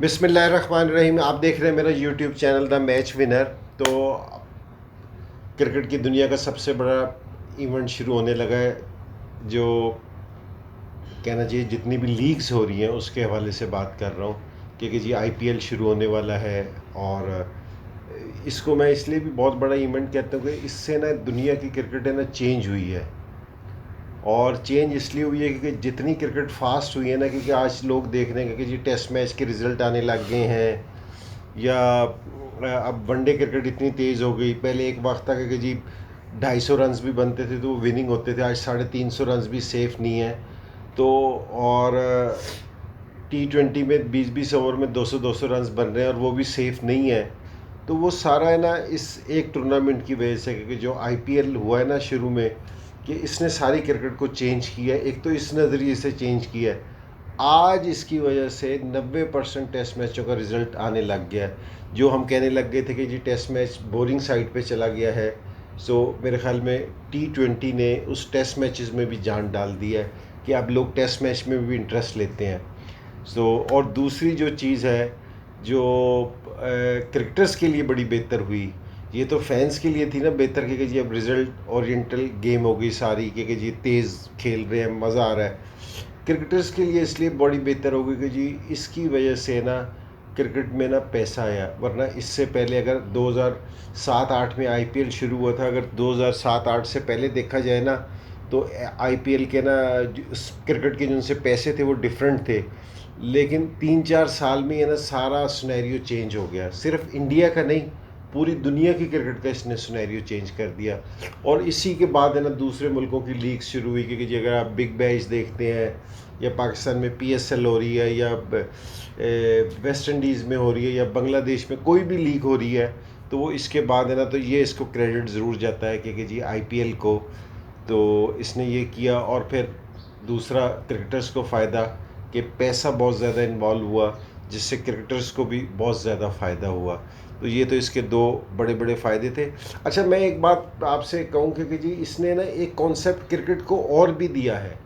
बिस्मिल्लाहिर्रहमानिर्रहीम। आप देख रहे हैं मेरा YouTube channel the match winner. तो क्रिकेट की दुनिया का सबसे बड़ा इवेंट शुरू होने लगा है, जो कहना चाहिए जितनी भी लीग्स हो रही हैं उसके हवाले से बात कर रहा हूँ, क्योंकि जी आईपीएल शुरू होने वाला है। और इसको मैं इसलिए भी बहुत बड़ा इवेंट कहता हूँ कि इससे ना दुनिया की क्रिकेट है ना चेंज हुई है। और चेंज इसलिए हुई है क्योंकि जितनी क्रिकेट फास्ट हुई है ना, क्योंकि आज लोग देख रहे हैं कि जी टेस्ट मैच के रिज़ल्ट आने लग गए हैं, या अब वनडे क्रिकेट इतनी तेज़ हो गई। पहले एक वक्त था कि जी 250 रन्स भी बनते थे तो वो विनिंग होते थे, आज 350 रन्स भी सेफ़ नहीं है। तो और T20 में 20-20 ओवर में 200-200 रन्स बन रहे हैं और वो भी सेफ़ नहीं है। तो वो सारा है ना इस एक टूर्नामेंट की वजह से, क्योंकि जो आईपीएल हुआ है ना शुरू में, कि इसने सारी क्रिकेट को चेंज किया है। एक तो इस नज़रिए से चेंज किया है, आज इसकी वजह से 90% टेस्ट मैचों का रिज़ल्ट आने लग गया है। जो हम कहने लग गए थे कि जी टेस्ट मैच बोरिंग साइड पे चला गया है, सो मेरे ख्याल में T20 ने उस टेस्ट मैचेस में भी जान डाल दी है कि अब लोग टेस्ट मैच में भी इंटरेस्ट लेते हैं। और दूसरी जो चीज़ है जो क्रिकेटर्स के लिए बड़ी बेहतर हुई, ये तो फैंस के लिए थी ना बेहतर, कि जी अब रिज़ल्ट ओरिएंटल गेम हो गई सारी, कि जी तेज़ खेल रहे हैं, मज़ा आ रहा है। क्रिकेटर्स के लिए इसलिए बड़ी बेहतर हो गई कि जी इसकी वजह से ना क्रिकेट में ना पैसा आया। वरना इससे पहले अगर 2007-8 में आईपीएल शुरू हुआ था, अगर 2007-8 से पहले देखा जाए ना, तो आईपीएल के ना क्रिकेट के जिनसे पैसे थे वो डिफरेंट थे। लेकिन 3-4 साल में ये ना सारा सिनेरियो चेंज हो गया। सिर्फ इंडिया का नहीं, पूरी दुनिया की क्रिकेट का इसने सिनेरियो चेंज कर दिया। और इसी के बाद है ना दूसरे मुल्कों की लीग शुरू हुई, क्योंकि जी अगर आप बिग बैश देखते हैं, या पाकिस्तान में पीएसएल हो रही है, या वेस्ट इंडीज़ में हो रही है, या बांग्लादेश में कोई भी लीग हो रही है, तो वो इसके बाद है ना, तो ये इसको क्रेडिट ज़रूर जाता है कि जी आईपीएल को तो इसने ये किया। और फिर दूसरा क्रिकेटर्स को फ़ायदा कि पैसा बहुत ज़्यादा इन्वॉल्व हुआ, जिससे क्रिकेटर्स को भी बहुत ज़्यादा फ़ायदा हुआ। तो ये तो इसके दो बड़े बड़े फ़ायदे थे। अच्छा, मैं एक बात आपसे कहूँ कि जी इसने ना एक कॉन्सेप्ट क्रिकेट को और भी दिया है,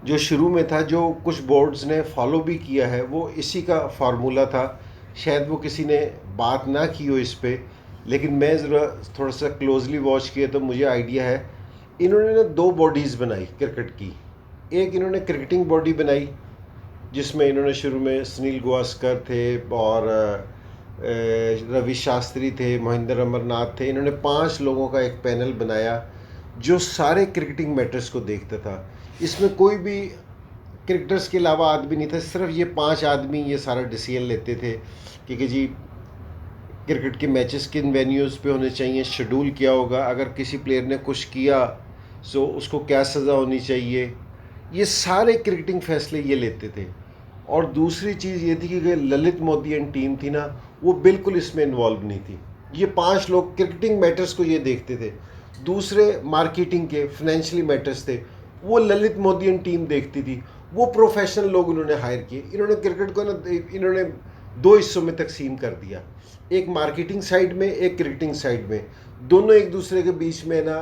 जो शुरू में था, जो कुछ बोर्ड्स ने फॉलो भी किया है, वो इसी का फार्मूला था। शायद वो किसी ने बात ना की हो इस पे, लेकिन मैं ज़रा थोड़ा सा क्लोजली वॉच किया तो मुझे आइडिया है। इन्होंने ना दो बॉडीज़ बनाई क्रिकेट की। एक इन्होंने क्रिकेटिंग बॉडी बनाई, जिसमें इन्होंने शुरू में सुनील गावस्कर थे, और रवि शास्त्री थे, महेंद्र अमरनाथ थे। इन्होंने 5 लोगों का एक पैनल बनाया जो सारे क्रिकेटिंग मैटर्स को देखता था। इसमें कोई भी क्रिकेटर्स के अलावा आदमी नहीं था, सिर्फ ये 5 आदमी ये सारा डिसीजन लेते थे कि जी क्रिकेट के मैचेस किन वेन्यूज़ पे होने चाहिए, शेड्यूल क्या होगा, अगर किसी प्लेयर ने कुछ किया सो उसको क्या सज़ा होनी चाहिए। ये सारे क्रिकेटिंग फैसले ये लेते थे। और दूसरी चीज़ ये थी कि ललित मोदी एंड टीम थी ना, वो बिल्कुल इसमें इन्वॉल्व नहीं थी। ये 5 लोग क्रिकेटिंग मैटर्स को ये देखते थे। दूसरे मार्केटिंग के फाइनेंशियली मैटर्स थे, वो ललित मोदी एंड टीम देखती थी। वो प्रोफेशनल लोग उन्होंने हायर किए। इन्होंने क्रिकेट को ना इन्होंने 2 हिस्सों में तकसीम कर दिया, एक मार्केटिंग साइड में, एक क्रिकेटिंग साइड में। दोनों एक दूसरे के बीच में ना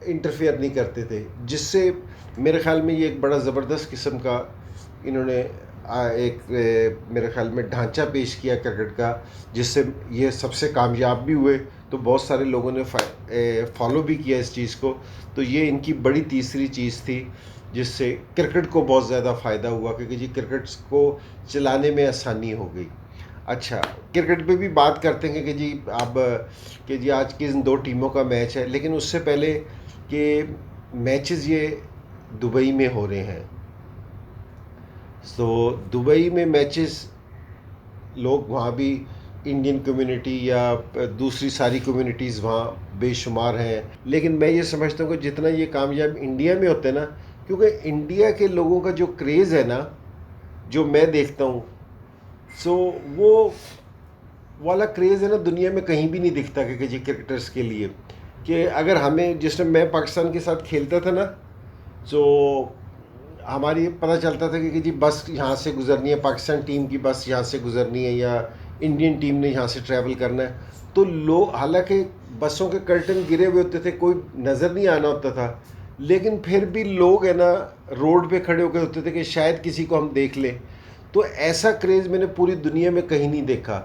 इंटरफेयर नहीं करते थे, जिससे मेरे ख्याल में ये एक बड़ा ज़बरदस्त किस्म का इन्होंने मेरे ख्याल में ढांचा पेश किया क्रिकेट का, जिससे ये सबसे कामयाब भी हुए। तो बहुत सारे लोगों ने फॉलो भी किया इस चीज़ को। तो ये इनकी बड़ी तीसरी चीज़ थी, जिससे क्रिकेट को बहुत ज़्यादा फ़ायदा हुआ, क्योंकि जी क्रिकेट को चलाने में आसानी हो गई। अच्छा, क्रिकेट पे भी बात करते हैं कि जी अब कि जी आज किन 2 टीमों का मैच है, लेकिन उससे पहले कि मैचेस ये दुबई में हो रहे हैं। दुबई में मैचेस, लोग वहाँ भी, इंडियन कम्युनिटी या दूसरी सारी कम्युनिटीज़ वहाँ बेशुमार हैं। लेकिन मैं ये समझता हूँ कि जितना ये कामयाब इंडिया में होते हैं ना, क्योंकि इंडिया के लोगों का जो क्रेज़ है ना, जो मैं देखता हूँ, सो वो वाला क्रेज़ है ना दुनिया में कहीं भी नहीं दिखता कि जी क्रिकेटर्स के लिए। कि अगर हमें, जिस टाइम मैं पाकिस्तान के साथ खेलता था ना, सो हमारी पता चलता था कि जी बस यहाँ से गुज़रनी है, पाकिस्तान टीम की बस यहाँ से गुज़रनी है, या इंडियन टीम ने यहाँ से ट्रैवल करना है, तो लोग, हालांकि बसों के कर्टन गिरे हुए होते थे, कोई नज़र नहीं आना होता था, लेकिन फिर भी लोग है ना रोड पे खड़े होकर होते थे कि शायद किसी को हम देख लें। तो ऐसा क्रेज़ मैंने पूरी दुनिया में कहीं नहीं देखा।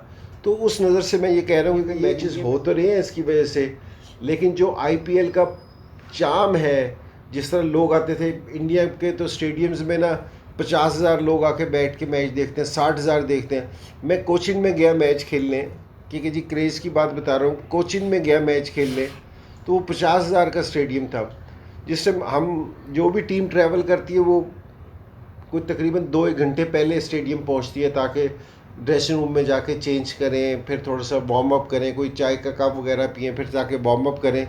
तो उस नज़र से मैं ये कह रहा हूँ कि मैचेस हो तो रहे हैं इसकी वजह से, लेकिन जो आईपीएल का चार्म है, जिस तरह लोग आते थे इंडिया के तो स्टेडियम्स में ना 50,000 लोग आके बैठ के मैच देखते हैं, 60,000 देखते हैं। मैं कोचिन में गया मैच खेलने, क्योंकि जी क्रेज़ की बात बता रहा हूँ, कोचिन में गया मैच खेलने, तो वो 50,000 का स्टेडियम था। जिस टाइम हम जो भी टीम ट्रैवल करती है वो कोई तकरीबन 2-1 घंटे पहले स्टेडियम पहुंचती है, ताकि ड्रेसिंग रूम में जाके चेंज करें, फिर थोड़ा सा वार्म अप करें, कोई चाय का कप वगैरह पिएं, फिर जाके वार्म अप करें,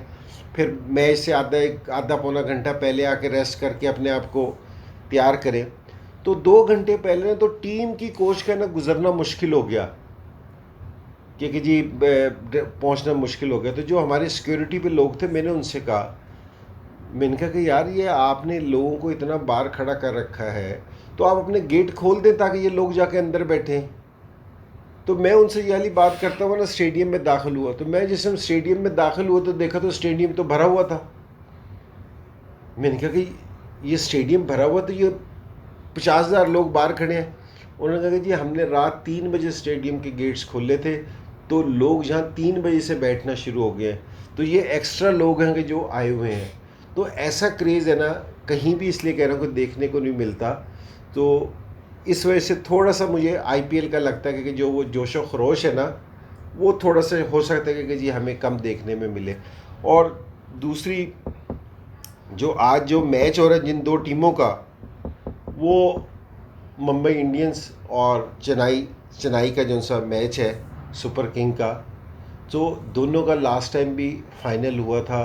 फिर मैच से आधा पौना घंटा पहले आके रेस्ट करके अपने आप को तैयार करें। तो 2 घंटे पहले तो टीम की कोच का ना गुजरना मुश्किल हो गया, क्योंकि जी पहुंचना मुश्किल हो गया। तो जो हमारे सिक्योरिटी पे लोग थे, मैंने कहा कि यार ये आपने लोगों को इतना बाहर खड़ा कर रखा है, तो आप अपने गेट खोल दें ताकि ये लोग जाके अंदर बैठें। तो मैं उनसे ये वाली बात करता हुआ ना स्टेडियम में दाखिल हुआ, तो मैं जिस समय स्टेडियम में दाखिल हुआ तो देखा तो स्टेडियम तो भरा हुआ था। मैंने कहा कि ये स्टेडियम भरा हुआ, तो ये 50,000 लोग बाहर खड़े हैं। उन्होंने कहा कि जी हमने रात 3 बजे स्टेडियम के गेट्स खोले थे, तो लोग यहाँ 3 बजे से बैठना शुरू हो गए हैं, तो ये एक्स्ट्रा लोग हैं कि जो आए हुए हैं। तो ऐसा क्रेज़ है ना, कहीं भी इसलिए कह रहा हूँ कि देखने को नहीं मिलता। तो इस वजह से थोड़ा सा मुझे आईपीएल का लगता है कि जो वो जोशो खरोश है ना, वो थोड़ा सा हो सकता है कि जी हमें कम देखने में मिले। और दूसरी, जो आज जो मैच हो रहा है जिन दो टीमों का, वो मुंबई इंडियंस और चेन्नई का जो सा मैच है सुपर किंग का, तो दोनों का लास्ट टाइम भी फाइनल हुआ था,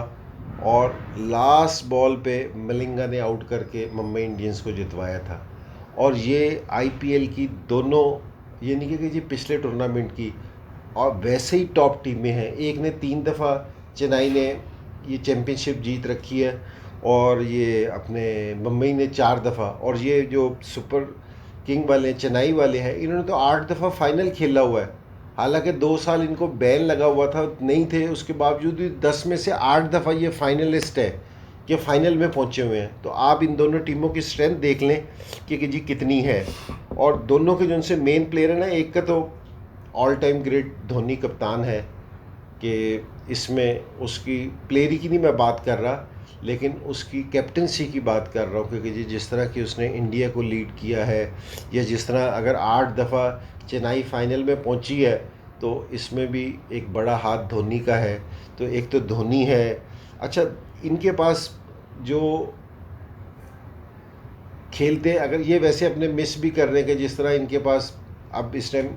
और लास्ट बॉल पे मलिंगा ने आउट करके मुंबई इंडियंस को जितवाया था। और ये आईपीएल की दोनों, ये नहीं कि जी पिछले टूर्नामेंट की, और वैसे ही टॉप टीमें हैं। एक ने 3 दफ़ा, चेन्नई ने ये चैम्पियनशिप जीत रखी है, और ये अपने मुंबई ने 4 दफ़ा, और ये जो सुपर किंग वाले चेन्नई वाले हैं, इन्होंने तो 8 दफ़ा फाइनल खेला हुआ है। हालांकि 2 साल इनको बैन लगा हुआ था, नहीं थे, उसके बावजूद भी 10 में से 8 दफ़ा ये फाइनलिस्ट है कि फ़ाइनल में पहुंचे हुए हैं। तो आप इन दोनों टीमों की स्ट्रेंथ देख लें कि जी कितनी है। और दोनों के जो उनसे मेन प्लेयर है ना, एक का तो ऑल टाइम ग्रेट धोनी कप्तान है, कि इसमें उसकी प्लेयरी की नहीं मैं बात कर रहा, लेकिन उसकी कैप्टनसी की बात कर रहा हूँ, क्योंकि जी जिस तरह की उसने इंडिया को लीड किया है, या जिस तरह अगर 8 दफ़ा चेन्नई फाइनल में पहुंची है, तो इसमें भी एक बड़ा हाथ धोनी का है। तो एक तो धोनी है, अच्छा इनके पास जो खेलते, अगर ये वैसे अपने मिस भी कर रहे हैं कि जिस तरह इनके पास अब इस टाइम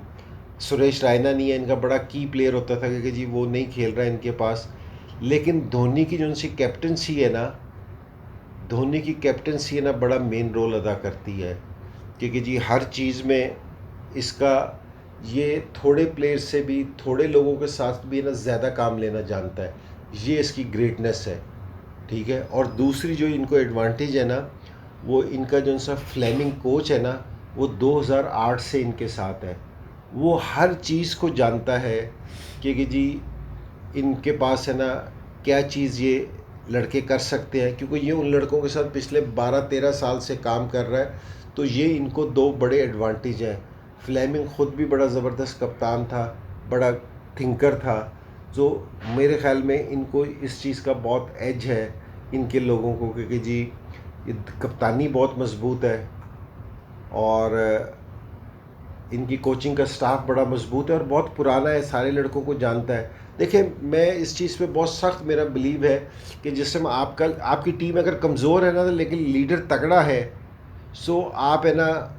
सुरेश रैना नहीं है, इनका बड़ा की प्लेयर होता था कि जी वो नहीं खेल रहा है इनके पास, लेकिन धोनी की जो उनकी कैप्टनसी है ना, बड़ा मेन रोल अदा करती है, क्योंकि जी हर चीज़ में इसका, ये थोड़े प्लेयर से भी, थोड़े लोगों के साथ भी ना ज़्यादा काम लेना जानता है। ये इसकी ग्रेटनेस है, ठीक है। और दूसरी जो इनको एडवांटेज है ना, वो इनका जो सा फ्लेमिंग कोच है ना, वो 2008 से इनके साथ है। वो हर चीज़ को जानता है कि जी इनके पास है ना क्या चीज़ ये लड़के कर सकते हैं, क्योंकि ये उन लड़कों के साथ पिछले 12-13 साल से काम कर रहा है। तो ये इनको 2 बड़े एडवांटेज हैं। फ्लेमिंग ख़ुद भी बड़ा ज़बरदस्त कप्तान था, बड़ा थिंकर था, जो मेरे ख़्याल में इनको इस चीज़ का बहुत एज है इनके लोगों को, क्योंकि जी ये कप्तानी बहुत मज़बूत है, और इनकी कोचिंग का स्टाफ बड़ा मजबूत है और बहुत पुराना है, सारे लड़कों को जानता है। देखिए मैं इस चीज़ पे बहुत सख्त मेरा बिलीव है कि जिस समय आपकी टीम अगर कमज़ोर है ना, लेकिन लीडर तगड़ा है, सो आप है ना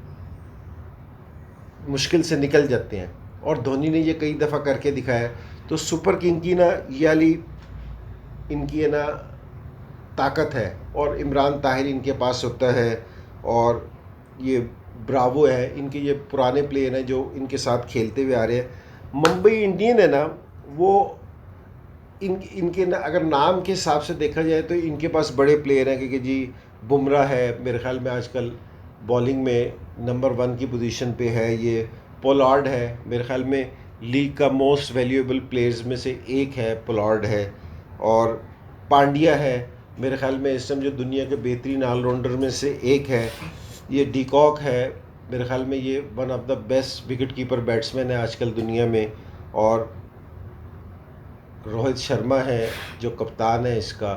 मुश्किल से निकल जाते हैं। और धोनी ने ये कई दफ़ा करके दिखाया है। तो सुपर किंग की ना ये वाली इनकी है ना ताकत है, और इमरान ताहिर इनके पास होता है, और ये ब्रावो है, इनके ये पुराने प्लेयर हैं जो इनके साथ खेलते हुए आ रहे हैं। मुंबई इंडियन है ना, वो इनके ना अगर नाम के हिसाब से देखा जाए तो इनके पास बड़े प्लेयर हैं, क्योंकि जी बुमराह है, मेरे ख्याल में आजकल बॉलिंग में नंबर 1 की पोजीशन पे है। ये पोलार्ड है, मेरे ख्याल में लीग का मोस्ट वैल्यूएबल प्लेयर्स में से एक है, पोलार्ड है। और पांड्या है, मेरे ख्याल में इस टाइम जो दुनिया के बेहतरीन ऑलराउंडर में से एक है। ये डिकॉक है, मेरे ख्याल में ये one of the best wicket keeper batsman है आजकल दुनिया में। और रोहित शर्मा है जो कप्तान है इसका,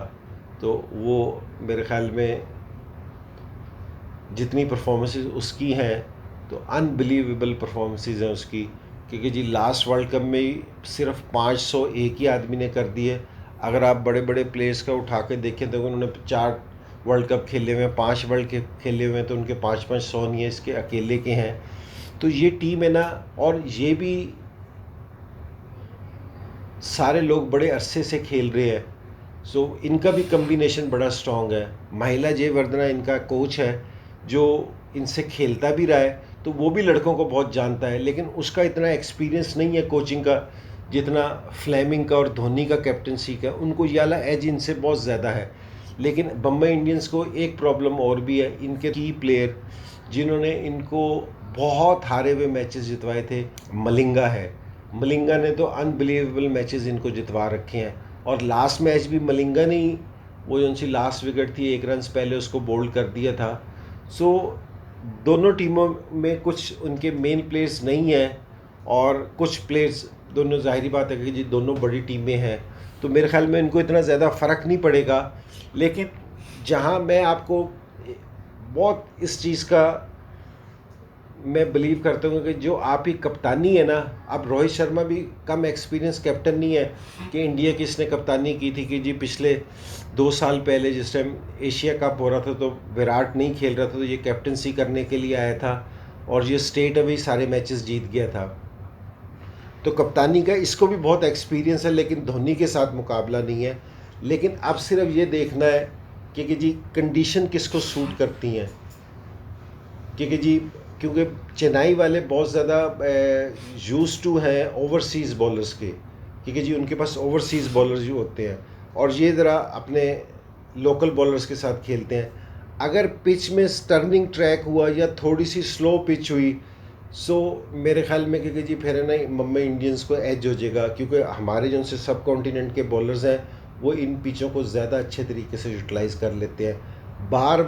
तो वो मेरे ख्याल में जितनी परफॉर्मेंसेस उसकी हैं तो अनबिलीवेबल परफॉर्मेंसेस हैं उसकी, क्योंकि जी लास्ट वर्ल्ड कप में ही सिर्फ 500 एक ही आदमी ने कर दिए। अगर आप बड़े बड़े प्लेयर्स का उठा के देखें तो उन्होंने 4 वर्ल्ड कप खेले हुए हैं, 5 वर्ल्ड कप खेले हुए हैं, तो उनके 5-5 100 नहीं है, इसके अकेले के हैं। तो ये टीम है ना, और ये भी सारे लोग बड़े अरसे से खेल रहे हैं, सो इनका भी कम्बिनेशन बड़ा स्ट्रॉन्ग है। महिला जयवर्धना इनका कोच है जो इनसे खेलता भी रहा है, तो वो भी लड़कों को बहुत जानता है, लेकिन उसका इतना एक्सपीरियंस नहीं है कोचिंग का जितना फ्लेमिंग का और धोनी का कैप्टनसी का। उनको ये वाला एज इनसे बहुत ज़्यादा है। लेकिन बम्बई इंडियंस को एक प्रॉब्लम और भी है, इनके की प्लेयर जिन्होंने इनको बहुत हारे हुए मैचेस जितवाए थे, मलिंगा है। मलिंगा ने तो अनबिलीवेबल मैचेस इनको जितवा रखे हैं, और लास्ट मैच भी मलिंगा ने ही, वो जो उनकी लास्ट विकेट थी 1 रन पहले उसको बोल्ड कर दिया था। सो दोनों टीमों में कुछ उनके मेन प्लेयर्स नहीं हैं, और कुछ प्लेयर्स, दोनों ज़ाहिरी बात है कि जी दोनों बड़ी टीमें हैं, तो मेरे ख्याल में इनको इतना ज़्यादा फ़र्क नहीं पड़ेगा। लेकिन जहां मैं आपको बहुत इस चीज़ का मैं बिलीव करता हूँ कि जो आपकी कप्तानी है ना, अब रोहित शर्मा भी कम एक्सपीरियंस कैप्टन नहीं है कि इंडिया की इसने कप्तानी की थी कि जी पिछले 2 साल पहले जिस टाइम एशिया कप हो रहा था तो विराट नहीं खेल रहा था, तो ये कैप्टनसी करने के लिए आया था और ये स्टेट अभी सारे मैचेस जीत गया था। तो कप्तानी का इसको भी बहुत एक्सपीरियंस है, लेकिन धोनी के साथ मुकाबला नहीं है। लेकिन अब सिर्फ ये देखना है कि जी कंडीशन किसको सूट करती हैं, क्योंकि चेन्नई वाले बहुत ज़्यादा यूज़ टू हैं ओवरसीज़ बॉलर्स के, क्योंकि जी उनके पास ओवरसीज़ बॉलर्स जो होते हैं, और ये ज़रा अपने लोकल बॉलर्स के साथ खेलते हैं। अगर पिच में टर्निंग ट्रैक हुआ या थोड़ी सी स्लो पिच हुई, सो मेरे ख्याल में क्योंकि जी फिर है ना मुंबई इंडियंस को एज हो जाएगा, क्योंकि हमारे जो उनसे सब कॉन्टिनेंट के बॉलर्स हैं वो इन पिचों को ज़्यादा अच्छे तरीके से यूटिलाइज़ कर लेते हैं। बाहर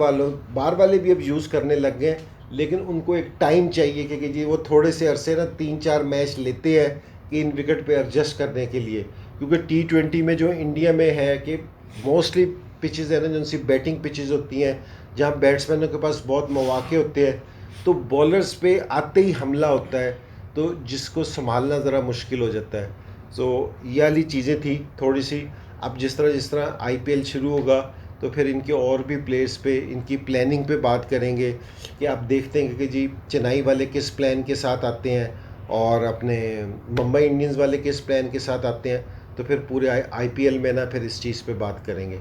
वाले भी अब यूज़ करने लग गए, लेकिन उनको एक टाइम चाहिए, क्योंकि जी वो थोड़े से अरसे ना 3-4 मैच लेते हैं कि इन विकेट पे एडजस्ट करने के लिए। क्योंकि T20 में जो इंडिया में है कि मोस्टली पिचेस है ना, जो उनसी बैटिंग पिचेस होती हैं जहाँ बैट्समैनों के पास बहुत मौके होते हैं, तो बॉलर्स पे आते ही हमला होता है, तो जिसको संभालना ज़रा मुश्किल हो जाता है। सो ये वाली चीज़ें थी थोड़ी सी। अब जिस तरह IPL शुरू होगा तो फिर इनके और भी प्लेयर्स पे, इनकी प्लानिंग पे बात करेंगे कि आप देखते हैं कि जी चेन्नई वाले किस प्लान के साथ आते हैं और अपने मुंबई इंडियंस वाले किस प्लान के साथ आते हैं, तो फिर पूरे IPL में ना फिर इस चीज़ पे बात करेंगे।